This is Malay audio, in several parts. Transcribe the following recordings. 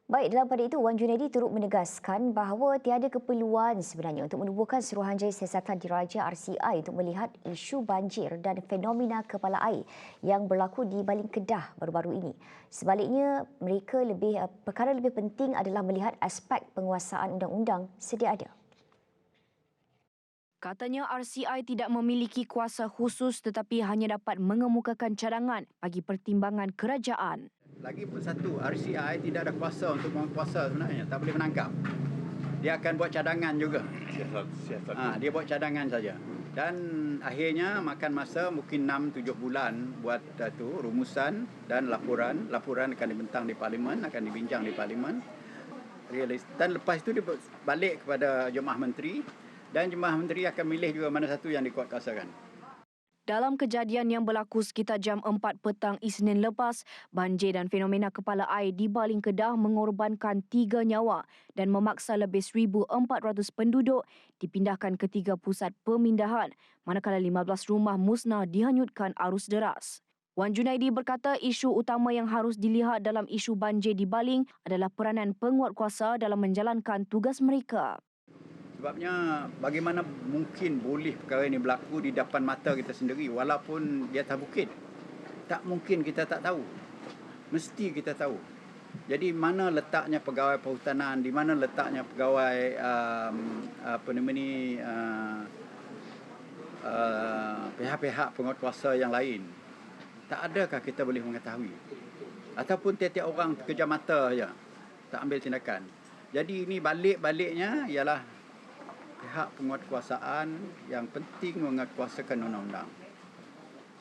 Baik, dalam pada itu, Wan Junaidi turut menegaskan bahawa tiada keperluan sebenarnya untuk menubuhkan Suruhanjaya Siasatan Diraja RCI untuk melihat isu banjir dan fenomena kepala air yang berlaku di Baling Kedah baru-baru ini. Sebaliknya, perkara lebih penting adalah melihat aspek penguasaan undang-undang sedia ada. Katanya RCI tidak memiliki kuasa khusus tetapi hanya dapat mengemukakan cadangan bagi pertimbangan kerajaan. Lagi pun satu, RCI tidak ada kuasa untuk menguasa sebenarnya, tak boleh menangkap. Dia akan buat cadangan juga. Dia buat cadangan saja. Dan akhirnya makan masa mungkin 6-7 bulan buat rumusan dan laporan. Laporan akan dibentang di Parlimen, akan dibincang di Parlimen. Dan lepas itu dia balik kepada Jemaah Menteri dan Jemaah Menteri akan milih juga mana satu yang dikuatkuasakan. Dalam kejadian yang berlaku sekitar jam 4 petang Isnin lepas, banjir dan fenomena kepala air di Baling Kedah mengorbankan 3 nyawa dan memaksa lebih 1,400 penduduk dipindahkan ke 3 pusat pemindahan, manakala 15 rumah musnah dihanyutkan arus deras. Wan Junaidi berkata isu utama yang harus dilihat dalam isu banjir di Baling adalah peranan penguatkuasa dalam menjalankan tugas mereka. Sebabnya bagaimana mungkin boleh perkara ini berlaku di depan mata kita sendiri walaupun di atas bukit. Tak mungkin kita tak tahu. Mesti kita tahu. Jadi mana letaknya pegawai perhutanan, di mana letaknya pegawai pihak-pihak penguatkuasa yang lain. Tak adakah kita boleh mengetahui? Ataupun tiap-tiap orang terkejam mata saja, tak ambil tindakan. Jadi ini balik-baliknya ialah pihak penguatkuasaan yang penting menguatkuasakan undang-undang.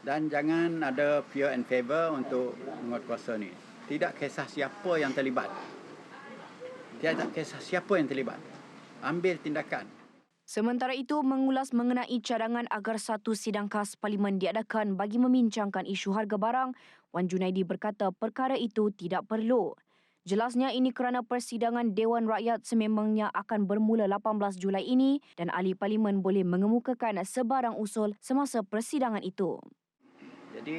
Dan jangan ada fear and favour untuk menguatkuasa ni. Tidak kisah siapa yang terlibat. Tidak kisah siapa yang terlibat. Ambil tindakan. Sementara itu, mengulas mengenai cadangan agar satu sidang khas Parlimen diadakan bagi membincangkan isu harga barang, Wan Junaidi berkata perkara itu tidak perlu. Jelasnya ini kerana persidangan Dewan Rakyat sememangnya akan bermula 18 Julai ini dan ahli Parlimen boleh mengemukakan sebarang usul semasa persidangan itu. Jadi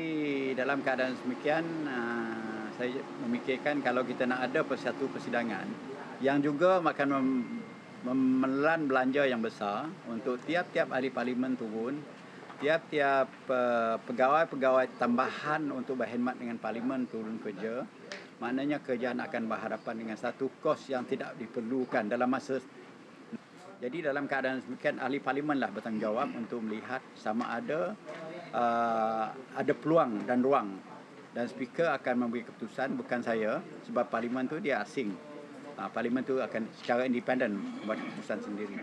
dalam keadaan demikian, saya memikirkan kalau kita nak ada satu persidangan yang juga akan memelan belanja yang besar untuk tiap-tiap ahli Parlimen turun, tiap-tiap pegawai-pegawai tambahan untuk berkhidmat dengan Parlimen turun kerja. Maknanya kerajaan akan berhadapan dengan satu kos yang tidak diperlukan dalam masa. Jadi dalam keadaan demikian ahli Parlimenlah bertanggungjawab untuk melihat sama ada peluang dan ruang, dan speaker akan memberi keputusan, bukan saya, sebab Parlimen tu dia asing. Parlimen tu akan secara independen buat keputusan sendiri.